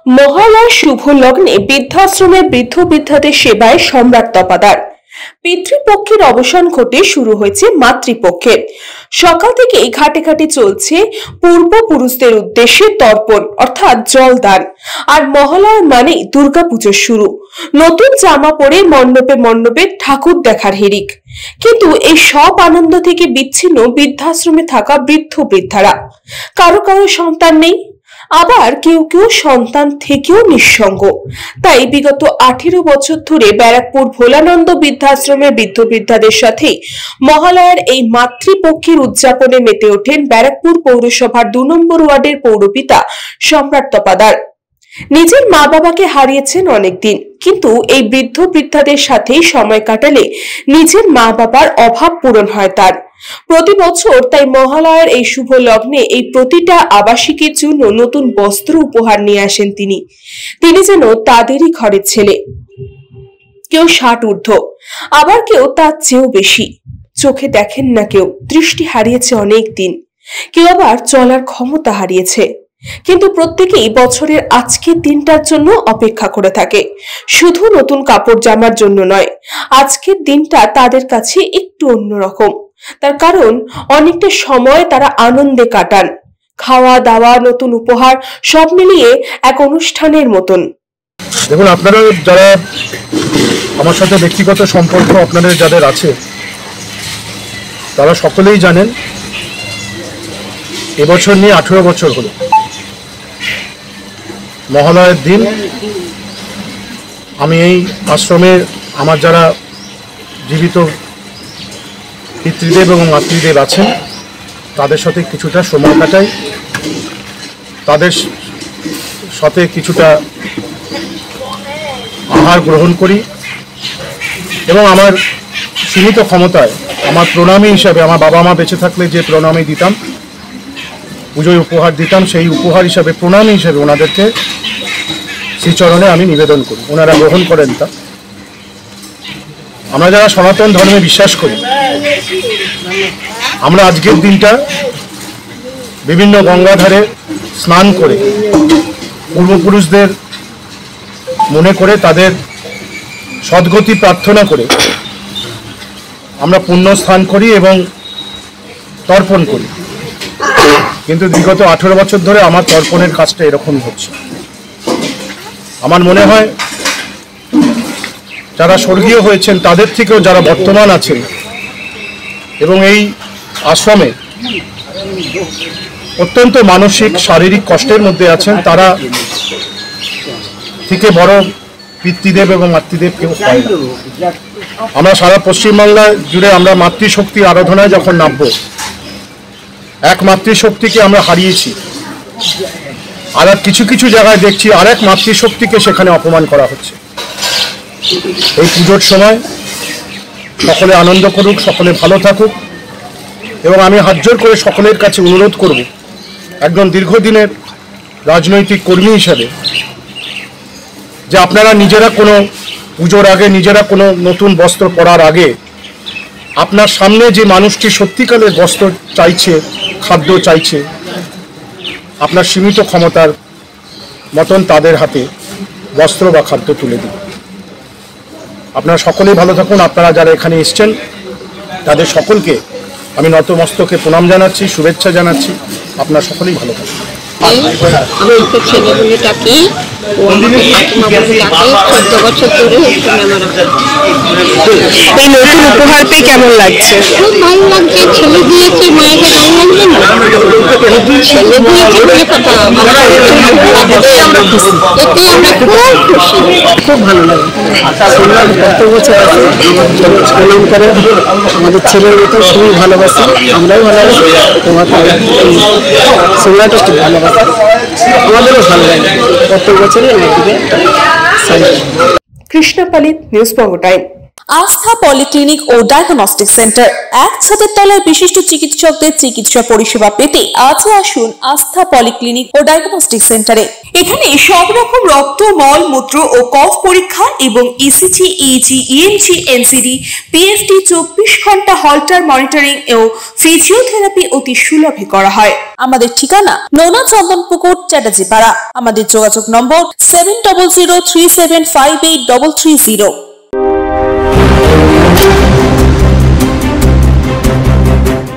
মহালয়ার শুভ লগ্নে বৃদ্ধাশ্রমে বৃদ্ধ বৃদ্ধাদের সেবায় সম্রাট তপাদার। পিতৃপক্ষের অবসান ঘটে শুরু হয়েছে মাতৃপক্ষের। সকাল থেকেই ঘাটে ঘাটে চলছে পূর্বপুরুষদের উদ্দেশ্যে তর্পণ অর্থাৎ জলদান। আর মহালয়ার মানেই দুর্গাপুজোর শুরু। নতুন জামা পরে মণ্ডপে মণ্ডপে ঠাকুর দেখার হিড়িক। কিন্তু এই সব আনন্দ থেকে বিচ্ছিন্ন বৃদ্ধাশ্রমে থাকা বৃদ্ধ বৃদ্ধারা। কারো কারো সন্তান নেই, আবার কেউ কেউ সন্তান থেকেও নিঃসঙ্গ। তাই বিগত 18 বছর ধরে ব্যারাকপুর ভোলানন্দ বৃদ্ধাশ্রমের বৃদ্ধ বৃদ্ধাদের সাথে মহালয়ার এই মাতৃপক্ষের উদযাপনে মেতে ওঠেন ব্যারাকপুর পৌরসভার 2 নম্বর ওয়ার্ডের পৌরপিতা সম্রাট তপাদার। নিজের মা বাবাকে হারিয়েছেন অনেকদিন, কিন্তু এই বৃদ্ধ বৃদ্ধাদের সাথেই সময় কাটালে নিজের মা বাবার অভাব পূরণ হয় তার। প্রতি বছর তাই মহালয়ার এই শুভ লগ্নে এই প্রতিটা আবাসিকের জন্য নতুন বস্ত্র উপহার নিয়ে আসেন তিনি যেন তাদেরই ঘরের ছেলে। কেউ 60 ঊর্ধ্ব, আবার কেউ তার চেয়েও বেশি। চোখে দেখেন না কেউ, দৃষ্টি হারিয়েছে অনেক দিন। কেউ আবার চলার ক্ষমতা হারিয়েছে। কিন্তু প্রত্যেকেই বছরের আজকের দিনটার জন্য অপেক্ষা করে থাকে, শুধু নতুন কাপড় জামার জন্য নয়। আজকের দিনটা তাদের কাছে একটু অন্যরকম, তার কারণ অনেকটা সময় তারা আনন্দে কাটান। খাওয়া দাওয়া, নতুন উপহার, সব মিলিয়ে এক অনুষ্ঠানের মতন। দেখুন, আপনারা যারা আমার সাথে ব্যক্তিগত সম্পর্ক আপনাদের যাদের আছে তারা সকলেই জানেন এবছর নিয়ে 18 বছর হলো। মহালয়ার দিন আমি এই আশ্রমে আমার যারা জীবিত পিতৃদেব এবং মাতৃদেব আছেন তাদের সাথে কিছুটা সময় কাটাই, তাদের সাথে কিছুটা আহার গ্রহণ করি এবং আমার সীমিত ক্ষমতায় আমার প্রণামী হিসাবে, আমার বাবা মা বেঁচে থাকলে যে প্রণামী দিতাম, পুজোয় উপহার দিতাম, সেই উপহার হিসাবে, প্রণামী হিসাবে ওনাদেরকে শ্রীচরণে আমি নিবেদন করি, ওনারা গ্রহণ করেন তা। আমরা যারা সনাতন ধর্মে বিশ্বাস করি, আমরা আজকের দিনটা বিভিন্ন গঙ্গাধারে স্নান করে পূর্বপুরুষদের মনে করে তাদের সদ্গতি প্রার্থনা করে আমরা পুণ্যস্থান করি এবং তর্পণ করি। কিন্তু বিগত 18 বছর ধরে আমার তর্পণের কাজটা এরকমই হচ্ছে। আমার মনে হয় যারা স্বর্গীয় হয়েছেন তাদের থেকেও যারা বর্তমান আছেন এবং এই আশ্রমে অত্যন্ত মানসিক শারীরিক কষ্টের মধ্যে আছেন, তারা থেকে বড় পিতৃদেব এবং মাতৃদেব কেউ পায় না। আমরা সারা পশ্চিমবাংলা জুড়ে আমরা মাতৃশক্তির আরাধনায় যখন নামব, এক মাতৃশক্তিকে আমরা হারিয়েছি, আর কিছু কিছু জায়গায় দেখছি আরেক মাতৃশক্তিকে সেখানে অপমান করা হচ্ছে। এই পুজোর সময় সকলে আনন্দ করুক, সকলে ভালো থাকুক এবং আমি হাত জোর করে সকলের কাছে অনুরোধ করব, একজন দীর্ঘদিনের রাজনৈতিক কর্মী হিসাবে, যে আপনারা নিজেরা কোনো পুজোর আগে, নিজেরা কোনো নতুন বস্ত্র পরার আগে আপনার সামনে যে মানুষটি সত্যিকারের বস্ত্র চাইছে, খাদ্য চাইছে, আপনার সীমিত ক্ষমতার মতন তাদের হাতে বস্ত্র বা খাদ্য তুলে দিন। আপনারা সকলেই ভালো থাকুন। আপনারা যারা এখানে এসছেন তাদের সকলকে আমি নতমস্তকে প্রণাম জানাচ্ছি, শুভেচ্ছা জানাচ্ছি। আপনারা সকলেই ভালো থাকুন। আমি তো ছেলেগুলিটাকে ও আমাকে কাকিমা বলে ডাকে, 14 বছর ধরে এখানে আমার। এই নতুন উপহার পেয়ে কেমন লাগছে? খুব ভালো লাগছে। ছেলে দিয়েছে, মায়েকে ভালো লাগবে না? ছেলে দিয়েছে বলে কথা, এতে আমরা খুশি, খুব ভালো লাগে। 14 বছর আছে, প্রণাম করে আমাদের ছেলের মতো খুবই ভালোবাসি, আমরাও ভালোবাসি, তোমাকে সোমনাথ খুব ভালোবাসি, আমাদেরও ভালো লাগে। 14 বছরই আমার দিকে। কৃষ্ণা পালিত, নিউজ বঙ্গ টাইম। আস্থা পলিক্লিনিক ও ডায়াগনস্টিক সেন্টার, এক ছাদের তলায় বিশিষ্ট চিকিৎসকদের চিকিৎসা পরিষেবা পেতে আজই আসুন আস্থা পলিক্লিনিক ও ডায়াগনস্টিক সেন্টারে। এখানে সব রকম রক্ত, মল, মূত্র ও কফ পরীক্ষা এবং ECG, easy, EMG, NCD, PFT 24 ঘন্টা হল্টার মনিটরিং ও ফিজিওথেরাপি অতি সুলভে করা হয়। আমাদের ঠিকানা নোনা চন্দনপুকুর, চ্যাটার্জি পাড়া। আমাদের যোগাযোগ নম্বর 7003758330।